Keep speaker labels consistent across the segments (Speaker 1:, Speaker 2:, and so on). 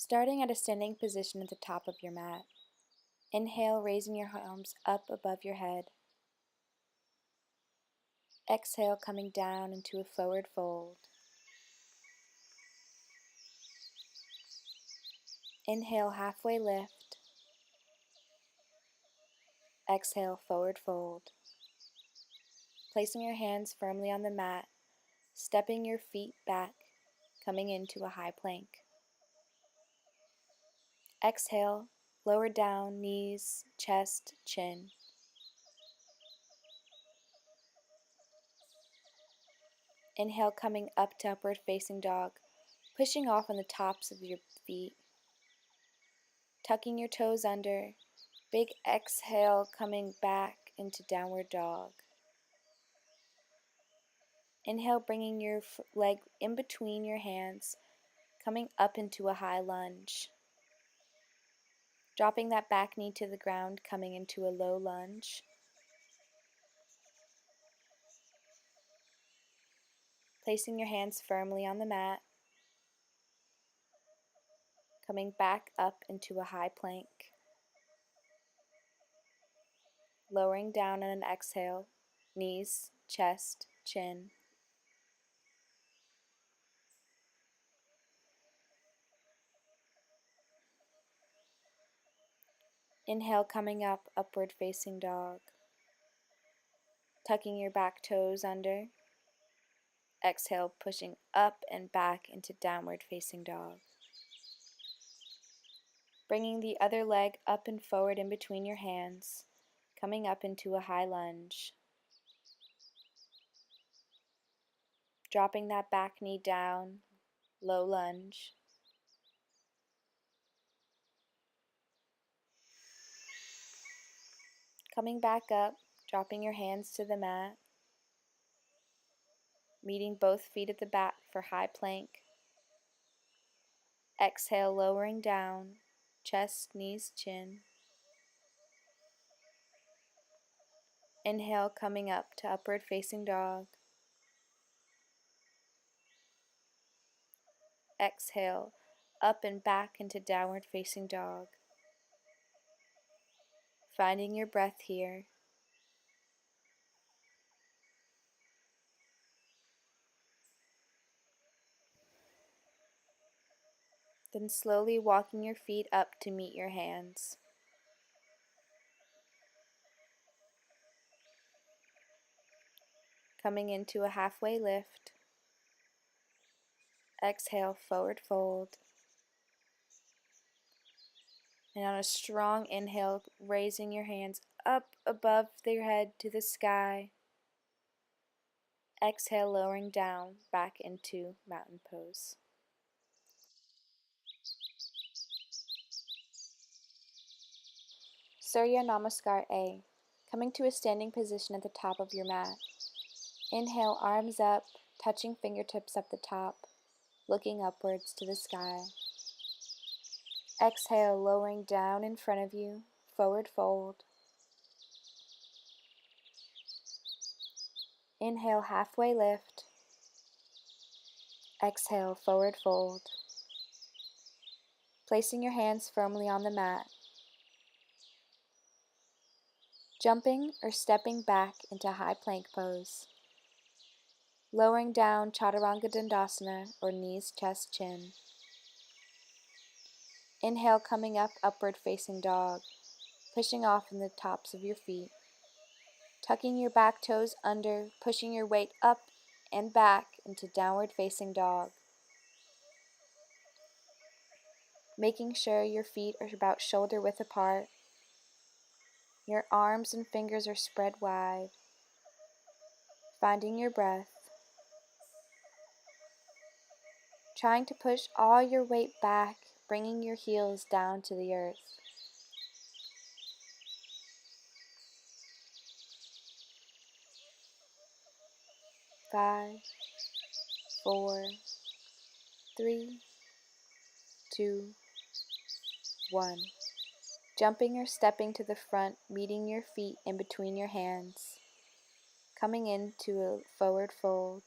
Speaker 1: Starting at a standing position at the top of your mat. Inhale, raising your arms up above your head. Exhale, coming down into a forward fold. Inhale, halfway lift. Exhale, forward fold. Placing your hands firmly on the mat, stepping your feet back, coming into a high plank. Exhale, lower down, knees, chest, chin. Inhale, coming up to upward facing dog, pushing off on the tops of your feet. Tucking your toes under. Big exhale, coming back into downward dog. Inhale, bringing your leg in between your hands, coming up into a high lunge. Dropping that back knee to the ground, coming into a low lunge. Placing your hands firmly on the mat. Coming back up into a high plank. Lowering down on an exhale, knees, chest, chin. Inhale, coming up, upward facing dog. Tucking your back toes under. Exhale, pushing up and back into downward facing dog. Bringing the other leg up and forward in between your hands, coming up into a high lunge. Dropping that back knee down, low lunge. Coming back up, dropping your hands to the mat. Meeting both feet at the back for high plank. Exhale, lowering down, chest, knees, chin. Inhale, coming up to upward facing dog. Exhale, up and back into downward facing dog. Finding your breath here. Then slowly walking your feet up to meet your hands. Coming into a halfway lift. Exhale, forward fold. And on a strong inhale, raising your hands up above your head to the sky. Exhale, lowering down back into mountain pose. Surya Namaskar A. Coming to a standing position at the top of your mat. Inhale, arms up, touching fingertips up the top, looking upwards to the sky. Exhale, lowering down in front of you, forward fold. Inhale, halfway lift. Exhale, forward fold. Placing your hands firmly on the mat. Jumping or stepping back into high plank pose. Lowering down Chaturanga Dandasana or knees, chest, chin. Inhale, coming up, upward facing dog, pushing off in the tops of your feet. Tucking your back toes under, pushing your weight up and back into downward facing dog. Making sure your feet are about shoulder width apart. Your arms and fingers are spread wide. Finding your breath. Trying to push all your weight back, bringing your heels down to the earth. Five, 4, 3, 2, 1. Jumping or stepping to the front, meeting your feet in between your hands. Coming into a forward fold.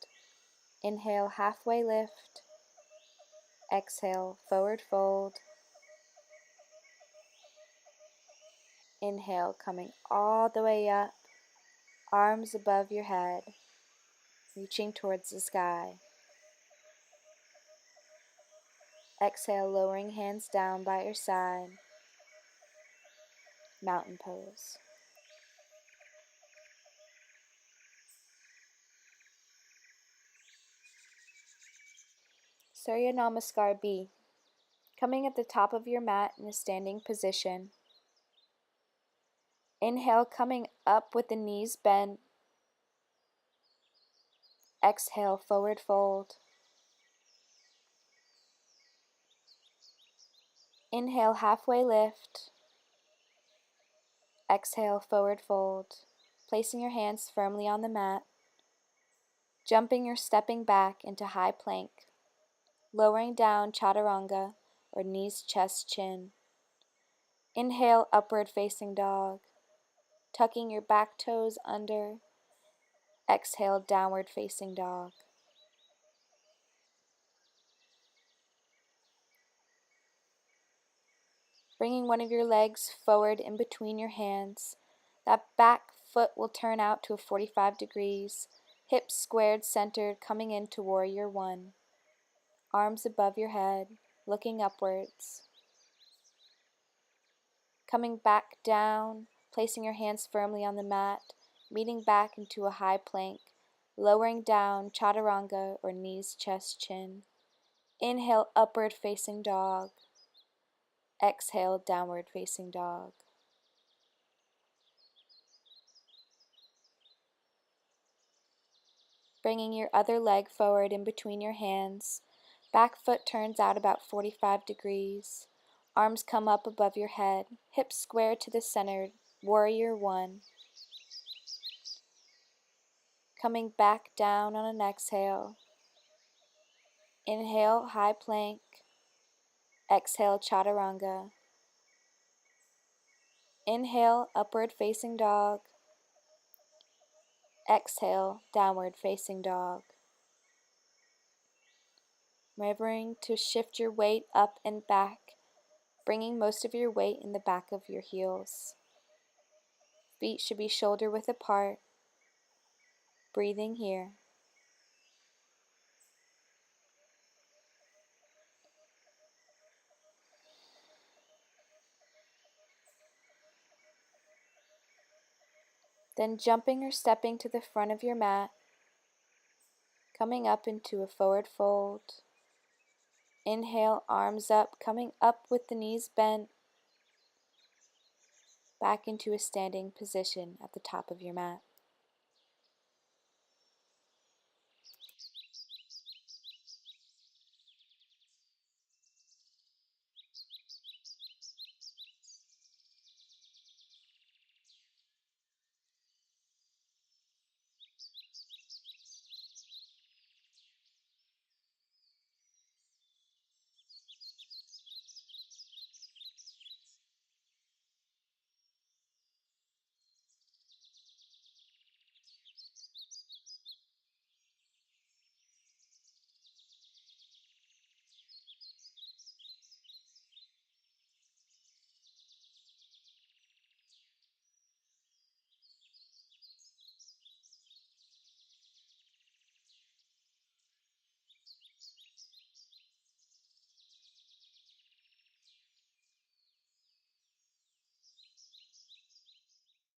Speaker 1: Inhale, halfway lift. Exhale, forward fold. Inhale, coming all the way up, arms above your head, reaching towards the sky. Exhale, lowering hands down by your side, mountain pose. Surya Namaskar B. Coming at the top of your mat in a standing position. Inhale, coming up with the knees bent. Exhale, forward fold. Inhale, halfway lift. Exhale, forward fold. Placing your hands firmly on the mat. Jumping or stepping back into high plank. Lowering down chaturanga or knees, chest, chin. Inhale, upward facing dog. Tucking your back toes under. Exhale, downward facing dog. Bringing one of your legs forward in between your hands. That back foot will turn out to a 45 degrees. Hips squared, centered, coming into warrior one. Arms above your head, looking upwards. Coming back down, placing your hands firmly on the mat, meeting back into a high plank, lowering down chaturanga or knees, chest, chin. Inhale, upward facing dog. Exhale, downward facing dog. Bringing your other leg forward in between your hands. Back foot turns out about 45 degrees. Arms come up above your head. Hips square to the center. Warrior one. Coming back down on an exhale. Inhale, high plank. Exhale, chaturanga. Inhale, upward facing dog. Exhale, downward facing dog. Remembering to shift your weight up and back, bringing most of your weight in the back of your heels. Feet should be shoulder width apart. Breathing here. Then jumping or stepping to the front of your mat, coming up into a forward fold. Inhale, arms up, coming up with the knees bent, back into a standing position at the top of your mat.